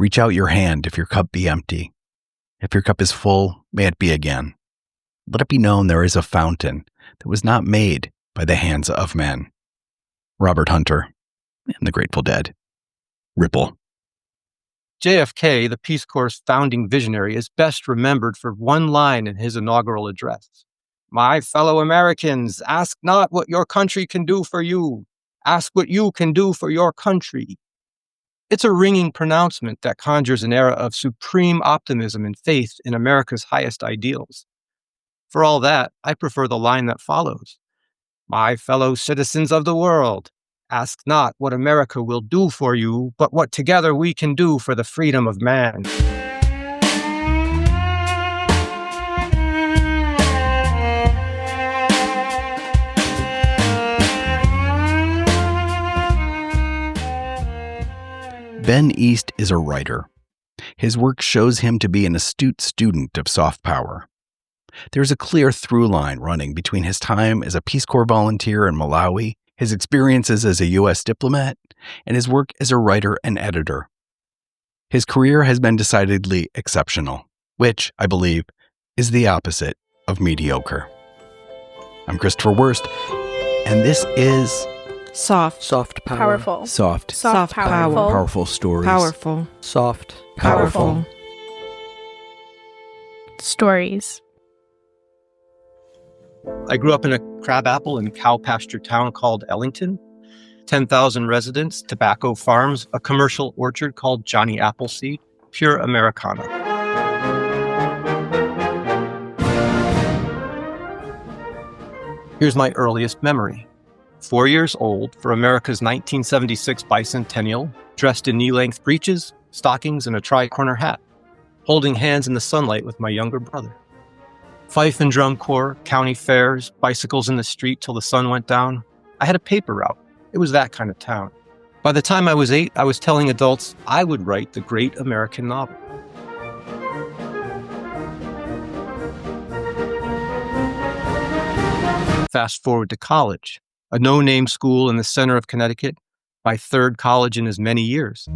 Reach out your hand if your cup be empty. If your cup is full, may it be again. Let it be known there is a fountain that was not made by the hands of men. Robert Hunter and the Grateful Dead. Ripple. JFK, the Peace Corps' founding visionary, is best remembered for one line in his inaugural address. "My fellow Americans, ask not what your country can do for you. Ask what you can do for your country." It's a ringing pronouncement that conjures an era of supreme optimism and faith in America's highest ideals. For all that, I prefer the line that follows. "My fellow citizens of the world, ask not what America will do for you, but what together we can do for the freedom of man." Ben East is a writer. His work shows him to be an astute student of SoftPower. There's a clear through line running between his time as a Peace Corps volunteer in Malawi, his experiences as a U.S. diplomat, and his work as a writer and editor. His career has been decidedly exceptional, which, I believe, is the opposite of mediocre. I'm Christopher Wurst, and this is Soft Power. Powerful. Soft Power. Powerful stories. Powerful. Soft. Powerful. Stories. I grew up in a crabapple and cow pasture town called Ellington. 10,000 residents, tobacco farms, a commercial orchard called Johnny Appleseed, pure Americana. Here's my earliest memory. 4 years old for America's 1976 bicentennial, dressed in knee-length breeches, stockings, and a tri-corner hat, holding hands in the sunlight with my younger brother. Fife and drum corps, county fairs, bicycles in the street till the sun went down. I had a paper route. It was that kind of town. By the time I was 8, I was telling adults I would write the great American novel. Fast forward to college, a no-name school in the center of Connecticut, my third college in as many years.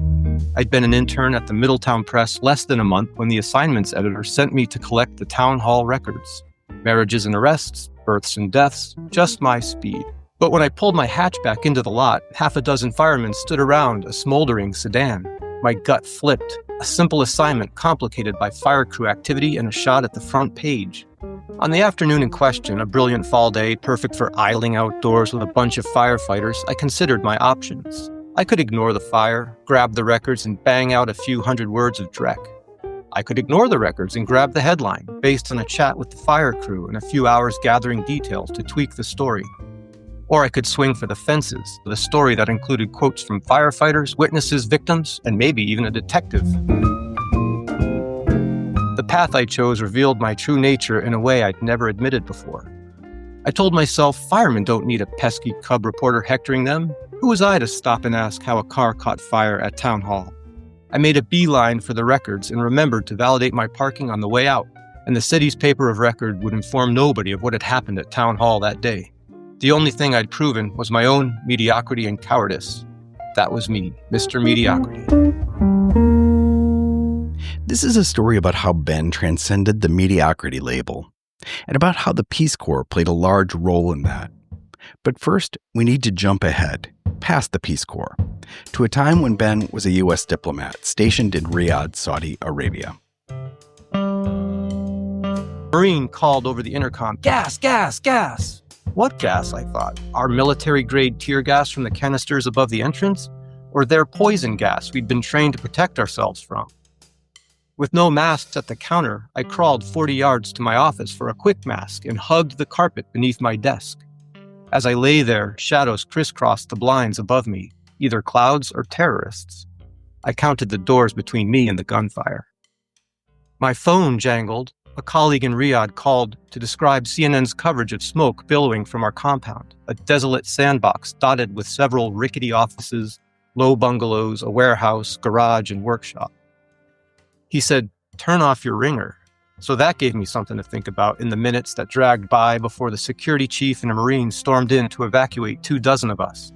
I'd been an intern at the Middletown Press less than a month when the assignments editor sent me to collect the town hall records. Marriages and arrests, births and deaths, just my speed. But when I pulled my hatchback into the lot, half a dozen firemen stood around a smoldering sedan. My gut flipped, a simple assignment complicated by fire crew activity and a shot at the front page. On the afternoon in question, a brilliant fall day, perfect for idling outdoors with a bunch of firefighters, I considered my options. I could ignore the fire, grab the records, and bang out a few hundred words of dreck. I could ignore the records and grab the headline, based on a chat with the fire crew and a few hours gathering details to tweak the story. Or I could swing for the fences, with a story that included quotes from firefighters, witnesses, victims, and maybe even a detective. The path I chose revealed my true nature in a way I'd never admitted before. I told myself firemen don't need a pesky cub reporter hectoring them. Who was I to stop and ask how a car caught fire at town hall? I made a beeline for the records and remembered to validate my parking on the way out, and the city's paper of record would inform nobody of what had happened at town hall that day. The only thing I'd proven was my own mediocrity and cowardice. That was me, Mr. Mediocrity. This is a story about how Ben transcended the mediocrity label, and about how the Peace Corps played a large role in that. But first, we need to jump ahead, past the Peace Corps, to a time when Ben was a U.S. diplomat stationed in Riyadh, Saudi Arabia. Marine called over the intercom, "Gas, gas, gas!" What gas, I thought? Our military-grade tear gas from the canisters above the entrance? Or their poison gas we'd been trained to protect ourselves from? With no masks at the counter, I crawled 40 yards to my office for a quick mask and hugged the carpet beneath my desk. As I lay there, shadows crisscrossed the blinds above me, either clouds or terrorists. I counted the doors between me and the gunfire. My phone jangled. A colleague in Riyadh called to describe CNN's coverage of smoke billowing from our compound, a desolate sandbox dotted with several rickety offices, low bungalows, a warehouse, garage, and workshop. He said, "Turn off your ringer." So that gave me something to think about in the minutes that dragged by before the security chief and a Marine stormed in to evacuate 24 of us.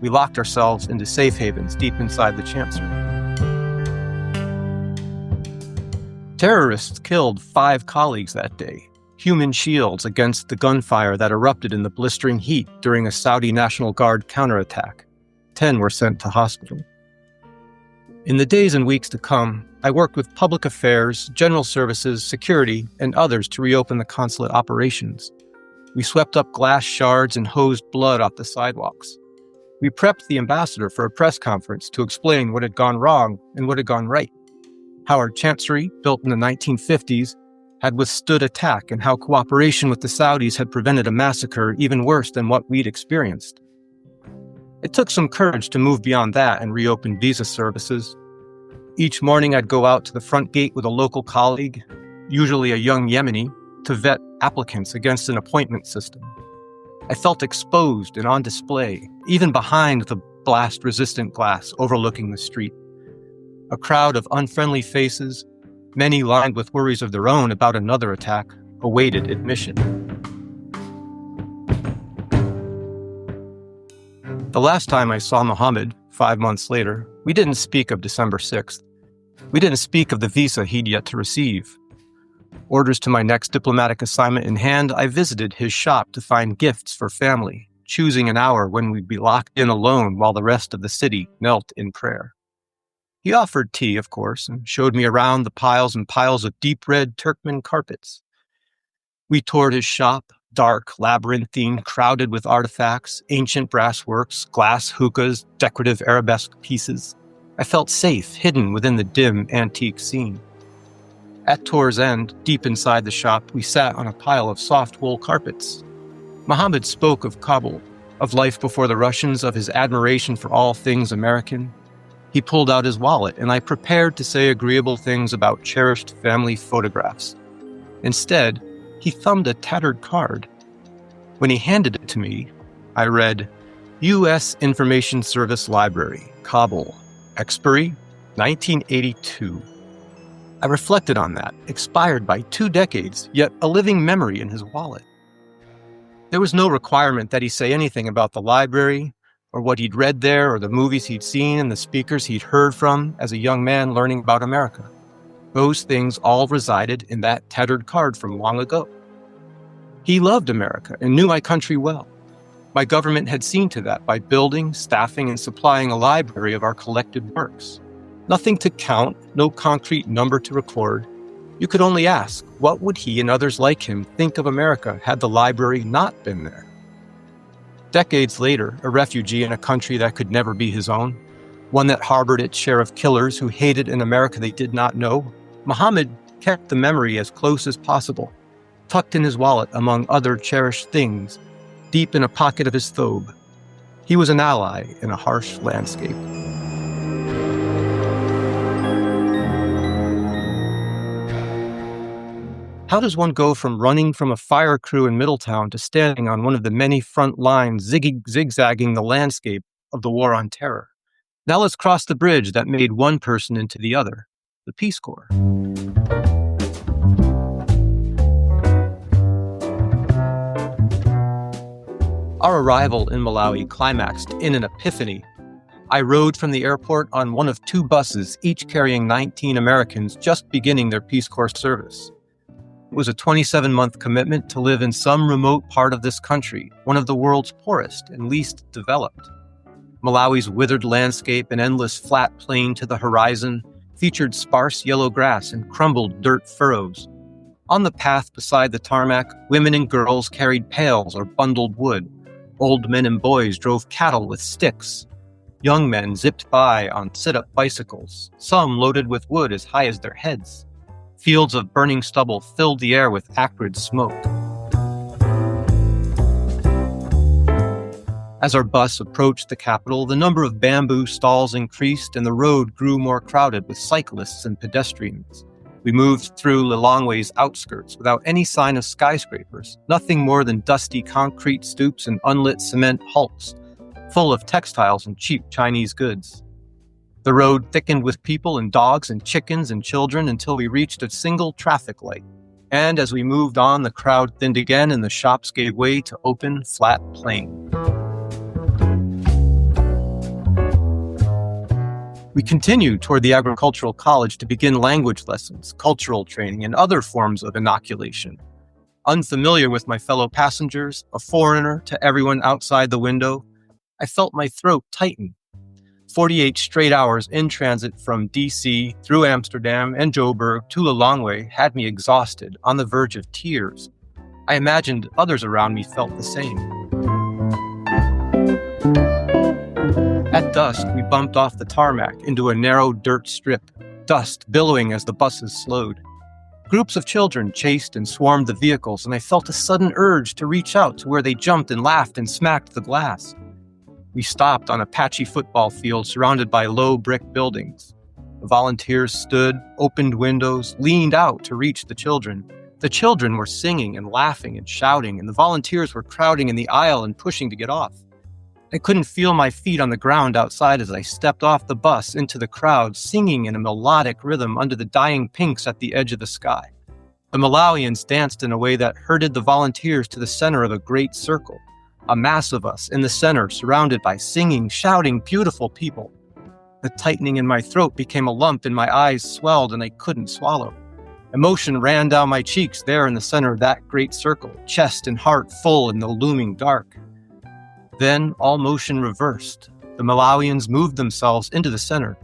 We locked ourselves into safe havens deep inside the Chancery. Terrorists killed 5 colleagues that day, human shields against the gunfire that erupted in the blistering heat during a Saudi National Guard counterattack. 10 were sent to hospital. In the days and weeks to come, I worked with public affairs, general services, security, and others to reopen the consulate operations. We swept up glass shards and hosed blood off the sidewalks. We prepped the ambassador for a press conference to explain what had gone wrong and what had gone right. How our chancery, built in the 1950s, had withstood attack and how cooperation with the Saudis had prevented a massacre even worse than what we'd experienced. It took some courage to move beyond that and reopen visa services. Each morning I'd go out to the front gate with a local colleague, usually a young Yemeni, to vet applicants against an appointment system. I felt exposed and on display, even behind the blast-resistant glass overlooking the street. A crowd of unfriendly faces, many lined with worries of their own about another attack, awaited admission. The last time I saw Mohammed, 5 months later, we didn't speak of December 6th. We didn't speak of the visa he'd yet to receive. Orders to my next diplomatic assignment in hand, I visited his shop to find gifts for family, choosing an hour when we'd be locked in alone while the rest of the city knelt in prayer. He offered tea, of course, and showed me around the piles and piles of deep red Turkmen carpets. We toured his shop, dark, labyrinthine, crowded with artifacts, ancient brass works, glass hookahs, decorative arabesque pieces. I felt safe, hidden within the dim, antique scene. At tour's end, deep inside the shop, we sat on a pile of soft wool carpets. Mohammed spoke of Kabul, of life before the Russians, of his admiration for all things American. He pulled out his wallet, and I prepared to say agreeable things about cherished family photographs. Instead, he thumbed a tattered card. When he handed it to me, I read, U.S. Information Service Library, Kabul, expiry 1982. I reflected on that, expired by 2 decades, yet a living memory in his wallet. There was no requirement that he say anything about the library, or what he'd read there, or the movies he'd seen and the speakers he'd heard from as a young man learning about America. Those things all resided in that tattered card from long ago. He loved America and knew my country well. My government had seen to that by building, staffing, and supplying a library of our collected works. Nothing to count, no concrete number to record. You could only ask, what would he and others like him think of America had the library not been there? Decades later, a refugee in a country that could never be his own, one that harbored its share of killers who hated an America they did not know, Mohammed kept the memory as close as possible, tucked in his wallet among other cherished things, deep in a pocket of his thobe. He was an ally in a harsh landscape. How does one go from running from a fire crew in Middletown to standing on one of the many front lines zigzagging the landscape of the War on Terror? Now let's cross the bridge that made one person into the other, the Peace Corps. Our arrival in Malawi climaxed in an epiphany. I rode from the airport on one of 2 buses, each carrying 19 Americans just beginning their Peace Corps service. It was a 27-month commitment to live in some remote part of this country, one of the world's poorest and least developed. Malawi's withered landscape and endless flat plain to the horizon featured sparse yellow grass and crumbled dirt furrows. On the path beside the tarmac, women and girls carried pails or bundled wood. Old men and boys drove cattle with sticks. Young men zipped by on sit-up bicycles, some loaded with wood as high as their heads. Fields of burning stubble filled the air with acrid smoke. As our bus approached the capital, the number of bamboo stalls increased and the road grew more crowded with cyclists and pedestrians. We moved through Lilongwe's outskirts without any sign of skyscrapers, nothing more than dusty concrete stoops and unlit cement hulks, full of textiles and cheap Chinese goods. The road thickened with people and dogs and chickens and children until we reached a single traffic light. And as we moved on, the crowd thinned again and the shops gave way to open, flat plain. We continued toward the agricultural college to begin language lessons, cultural training, and other forms of inoculation. Unfamiliar with my fellow passengers, a foreigner to everyone outside the window, I felt my throat tighten. 48 straight hours in transit from D.C. through Amsterdam and Joburg to Lilongwe had me exhausted, on the verge of tears. I imagined others around me felt the same. At dusk, we bumped off the tarmac into a narrow dirt strip, dust billowing as the buses slowed. Groups of children chased and swarmed the vehicles, and I felt a sudden urge to reach out to where they jumped and laughed and smacked the glass. We stopped on a patchy football field surrounded by low brick buildings. The volunteers stood, opened windows, leaned out to reach the children. The children were singing and laughing and shouting, and the volunteers were crowding in the aisle and pushing to get off. I couldn't feel my feet on the ground outside as I stepped off the bus into the crowd, singing in a melodic rhythm under the dying pinks at the edge of the sky. The Malawians danced in a way that herded the volunteers to the center of a great circle. A mass of us in the center, surrounded by singing, shouting, beautiful people. The tightening in my throat became a lump and my eyes swelled and I couldn't swallow. Emotion ran down my cheeks there in the center of that great circle, chest and heart full in the looming dark. Then all motion reversed. The Malawians moved themselves into the center,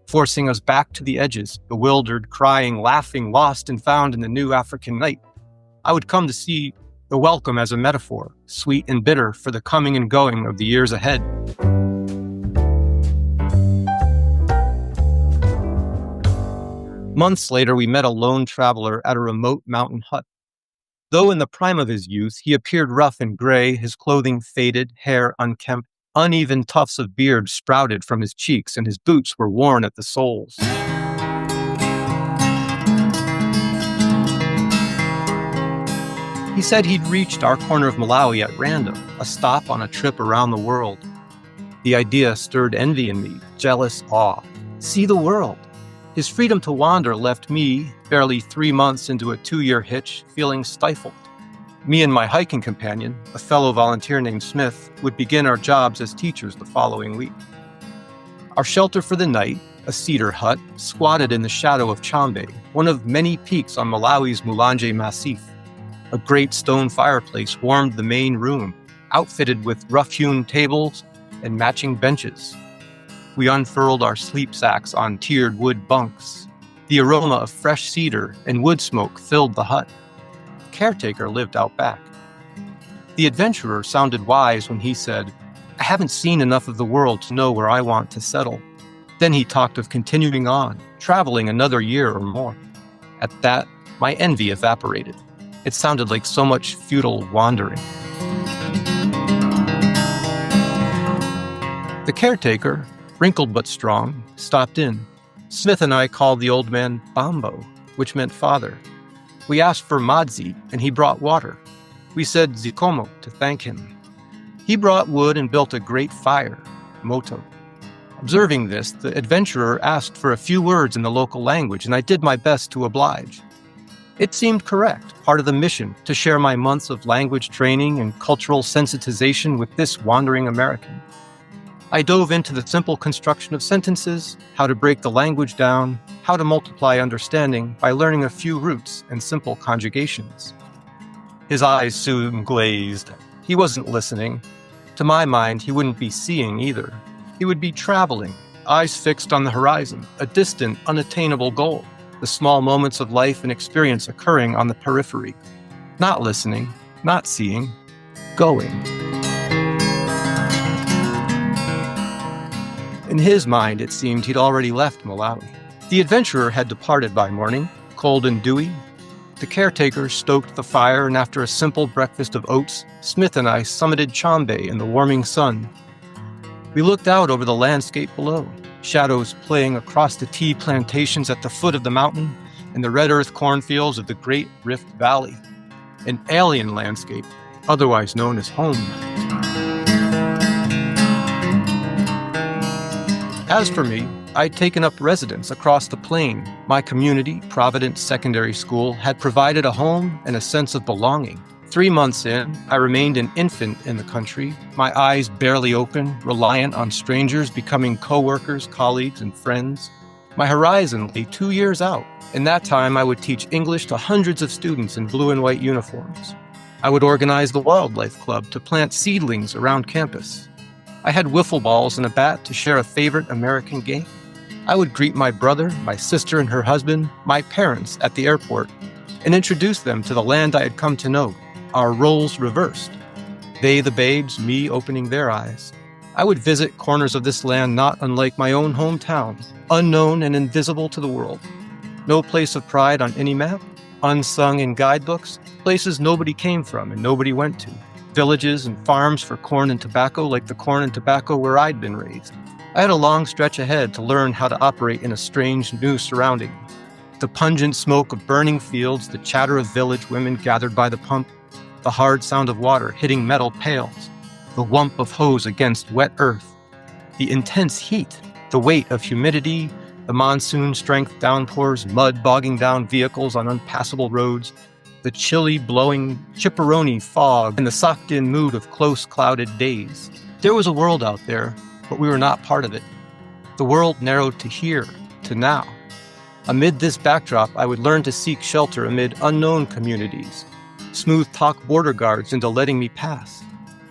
forcing us back to the edges, bewildered, crying, laughing, lost and found in the new African night. I would come to see the welcome as a metaphor, sweet and bitter for the coming and going of the years ahead. Months later, we met a lone traveler at a remote mountain hut. Though in the prime of his youth, he appeared rough and gray, his clothing faded, hair unkempt, uneven tufts of beard sprouted from his cheeks, and his boots were worn at the soles. He said he'd reached our corner of Malawi at random, a stop on a trip around the world. The idea stirred envy in me, jealous awe. See the world. His freedom to wander left me, barely 3 months into a 2-year hitch, feeling stifled. Me and my hiking companion, a fellow volunteer named Smith, would begin our jobs as teachers the following week. Our shelter for the night, a cedar hut, squatted in the shadow of Chambe, one of many peaks on Malawi's Mulanje Massif. A great stone fireplace warmed the main room, outfitted with rough-hewn tables and matching benches. We unfurled our sleep sacks on tiered wood bunks. The aroma of fresh cedar and wood smoke filled the hut. The caretaker lived out back. The adventurer sounded wise when he said, "I haven't seen enough of the world to know where I want to settle." Then he talked of continuing on, traveling another year or more. At that, my envy evaporated. It sounded like so much futile wandering. The caretaker, wrinkled but strong, stopped in. Smith and I called the old man Bambo, which meant father. We asked for madzi, and he brought water. We said zikomo to thank him. He brought wood and built a great fire, moto. Observing this, the adventurer asked for a few words in the local language, and I did my best to oblige. It seemed correct, part of the mission, to share my months of language training and cultural sensitization with this wandering American. I dove into the simple construction of sentences, how to break the language down, how to multiply understanding by learning a few roots and simple conjugations. His eyes soon glazed. He wasn't listening. To my mind, he wouldn't be seeing either. He would be traveling, eyes fixed on the horizon, a distant, unattainable goal, the small moments of life and experience occurring on the periphery. Not listening, not seeing, going. In his mind, it seemed he'd already left Malawi. The adventurer had departed by morning, cold and dewy. The caretaker stoked the fire, and after a simple breakfast of oats, Smith and I summited Chambe in the warming sun. We looked out over the landscape below, shadows playing across the tea plantations at the foot of the mountain and the red earth cornfields of the Great Rift Valley, an alien landscape, otherwise known as home. As for me, I'd taken up residence across the plain. My community, Providence Secondary School, had provided a home and a sense of belonging. 3 months in, I remained an infant in the country, my eyes barely open, reliant on strangers becoming co-workers, colleagues, and friends. My horizon lay 2 years out. In that time, I would teach English to hundreds of students in blue and white uniforms. I would organize the wildlife club to plant seedlings around campus. I had wiffle balls and a bat to share a favorite American game. I would greet my brother, my sister and her husband, my parents at the airport, and introduce them to the land I had come to know. Our roles reversed. They the babes, me opening their eyes. I would visit corners of this land not unlike my own hometown, unknown and invisible to the world. No place of pride on any map, unsung in guidebooks, places nobody came from and nobody went to. Villages and farms for corn and tobacco like the corn and tobacco where I'd been raised. I had a long stretch ahead to learn how to operate in a strange new surrounding. The pungent smoke of burning fields, the chatter of village women gathered by the pump, the hard sound of water hitting metal pails, the whump of hose against wet earth, the intense heat, the weight of humidity, the monsoon-strength downpours, mud bogging down vehicles on unpassable roads, the chilly, blowing chipperoni fog, and the socked-in mood of close, clouded days. There was a world out there, but we were not part of it. The world narrowed to here, to now. Amid this backdrop, I would learn to seek shelter amid unknown communities, smooth-talk border guards into letting me pass,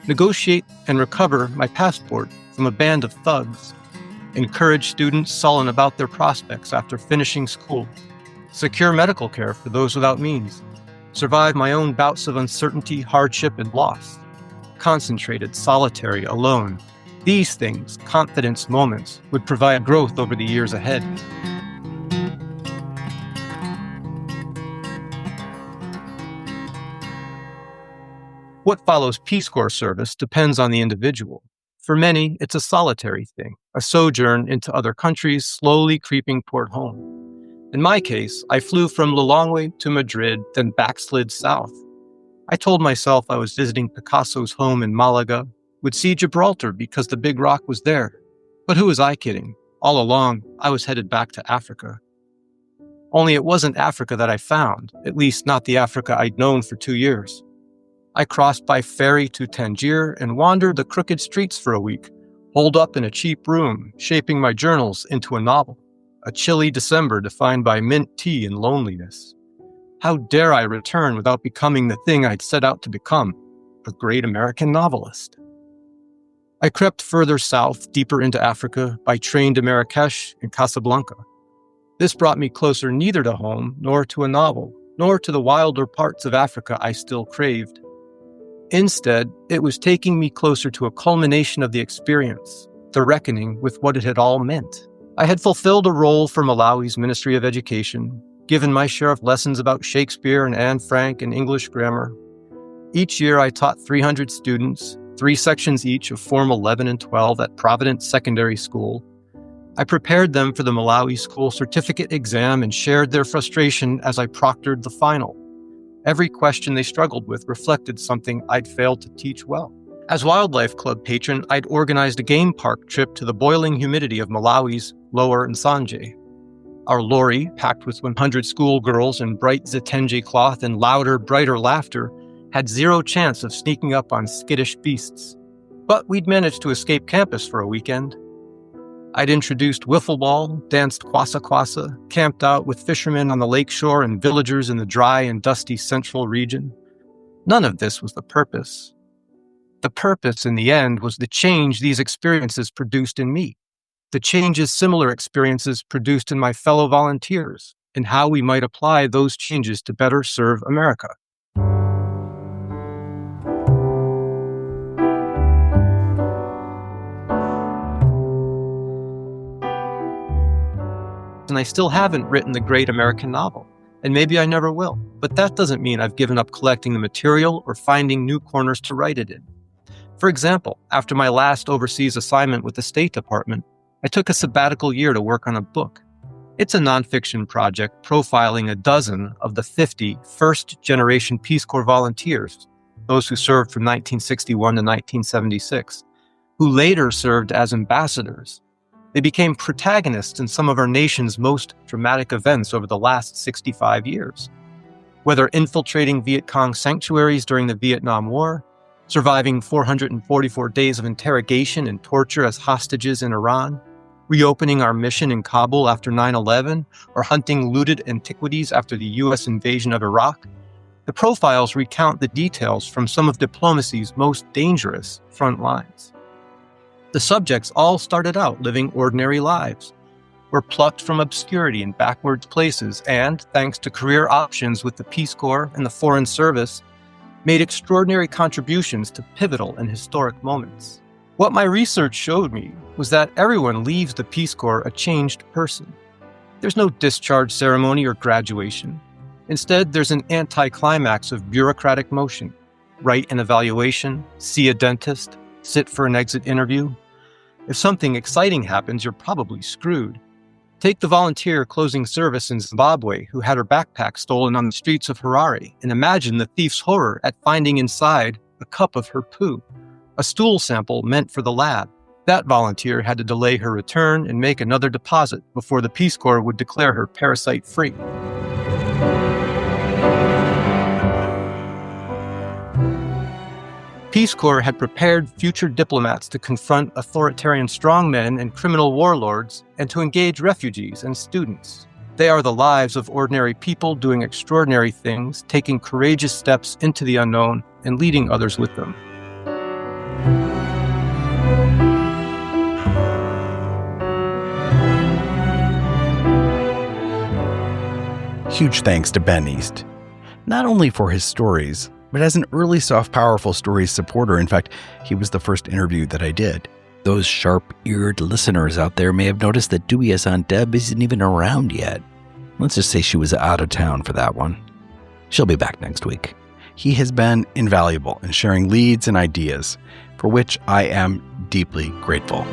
negotiate and recover my passport from a band of thugs, encourage students sullen about their prospects after finishing school, secure medical care for those without means, survive my own bouts of uncertainty, hardship, and loss, concentrated, solitary, alone. These things, confidence moments, would provide growth over the years ahead. What follows Peace Corps service depends on the individual. For many, it's a solitary thing, a sojourn into other countries, slowly creeping toward home. In my case, I flew from Lilongwe to Madrid, then backslid south. I told myself I was visiting Picasso's home in Malaga, would see Gibraltar because the big rock was there. But who was I kidding? All along, I was headed back to Africa. Only it wasn't Africa that I found, at least not the Africa I'd known for 2 years. I crossed by ferry to Tangier and wandered the crooked streets for a week, holed up in a cheap room, shaping my journals into a novel. A chilly December defined by mint tea and loneliness. How dare I return without becoming the thing I'd set out to become, a great American novelist? I crept further south, deeper into Africa, by train to Marrakesh and Casablanca. This brought me closer neither to home, nor to a novel, nor to the wilder parts of Africa I still craved. Instead, it was taking me closer to a culmination of the experience, the reckoning with what it had all meant. I had fulfilled a role for Malawi's Ministry of Education, given my share of lessons about Shakespeare and Anne Frank and English grammar. Each year I taught 300 students, 3 sections each of Form 11 and 12 at Providence Secondary School. I prepared them for the Malawi School Certificate exam and shared their frustration as I proctored the final. Every question they struggled with reflected something I'd failed to teach well. As Wildlife Club patron, I'd organized a game park trip to the boiling humidity of Malawi's Lower Nsanje. Our lorry, packed with 100 schoolgirls in bright Zitenje cloth and louder, brighter laughter, had zero chance of sneaking up on skittish beasts. But we'd managed to escape campus for a weekend. I'd introduced wiffle ball, danced kwasa kwasa, camped out with fishermen on the lake shore and villagers in the dry and dusty central region. None of this was the purpose. The purpose, in the end, was the change these experiences produced in me, the changes similar experiences produced in my fellow volunteers, and how we might apply those changes to better serve America. And I still haven't written the great American novel, and maybe I never will, but that doesn't mean I've given up collecting the material or finding new corners to write it in. For example, after my last overseas assignment with the State Department, I took a sabbatical year to work on a book. It's a nonfiction project profiling a dozen of the 50 first-generation Peace Corps volunteers, those who served from 1961 to 1976, who later served as ambassadors. They became protagonists in some of our nation's most dramatic events over the last 65 years. Whether infiltrating Viet Cong sanctuaries during the Vietnam War, surviving 444 days of interrogation and torture as hostages in Iran, reopening our mission in Kabul after 9/11, or hunting looted antiquities after the U.S. invasion of Iraq, the profiles recount the details from some of diplomacy's most dangerous front lines. The subjects all started out living ordinary lives, were plucked from obscurity and backward places, and, thanks to career options with the Peace Corps and the Foreign Service, made extraordinary contributions to pivotal and historic moments. What my research showed me was that everyone leaves the Peace Corps a changed person. There's no discharge ceremony or graduation. Instead, there's an anticlimax of bureaucratic motion. Write an evaluation, see a dentist, sit for an exit interview. If something exciting happens, you're probably screwed. Take the volunteer closing service in Zimbabwe who had her backpack stolen on the streets of Harare, and imagine the thief's horror at finding inside a cup of her poo, a stool sample meant for the lab. That volunteer had to delay her return and make another deposit before the Peace Corps would declare her parasite-free. Peace Corps had prepared future diplomats to confront authoritarian strongmen and criminal warlords and to engage refugees and students. They are the lives of ordinary people doing extraordinary things, taking courageous steps into the unknown and leading others with them. Huge thanks to Ben East, not only for his stories, but as an early Soft Powerful Stories supporter. In fact, he was the first interview that I did. Those sharp-eared listeners out there may have noticed that Dubious Aunt Deb isn't even around yet. Let's just say she was out of town for that one. She'll be back next week. He has been invaluable in sharing leads and ideas, for which I am deeply grateful.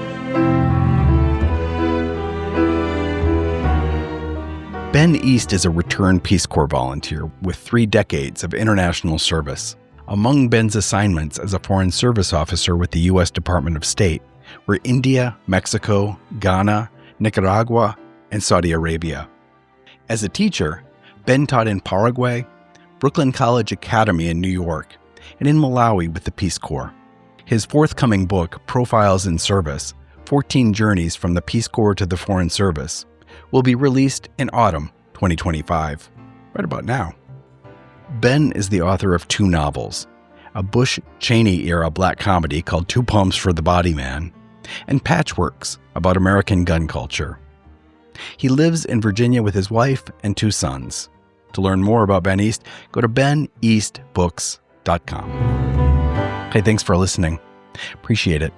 Ben East is a returned Peace Corps volunteer with 3 decades of international service. Among Ben's assignments as a Foreign Service officer with the U.S. Department of State were India, Mexico, Ghana, Nicaragua, and Saudi Arabia. As a teacher, Ben taught in Paraguay, Brooklyn College Academy in New York, and in Malawi with the Peace Corps. His forthcoming book, Profiles in Service, 14 Journeys from the Peace Corps to the Foreign Service, will be released in autumn 2025, right about now. Ben is the author of 2 novels, a Bush-Cheney-era black comedy called Two Pumps for the Body Man, and Patchworks about American gun culture. He lives in Virginia with his wife and 2 sons. To learn more about Ben East, go to beneastbooks.com. Hey, thanks for listening. Appreciate it.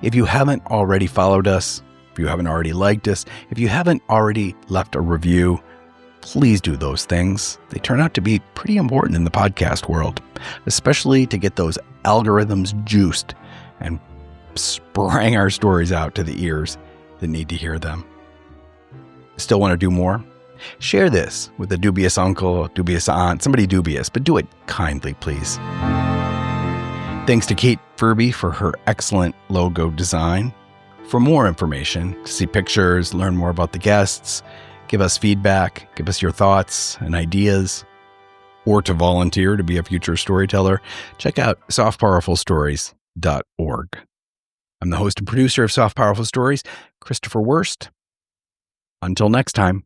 If you haven't already followed us, if you haven't already liked us, if you haven't already left a review, please do those things. They turn out to be pretty important in the podcast world, especially to get those algorithms juiced and spraying our stories out to the ears that need to hear them. Still want to do more? Share this with a dubious uncle, a dubious aunt, somebody dubious, but do it kindly, please. Thanks to Kate Furby for her excellent logo design. For more information, to see pictures, learn more about the guests, give us feedback, give us your thoughts and ideas, or to volunteer to be a future storyteller, check out softpowerfulstories.org. I'm the host and producer of Soft Powerful Stories, Christopher Wurst. Until next time.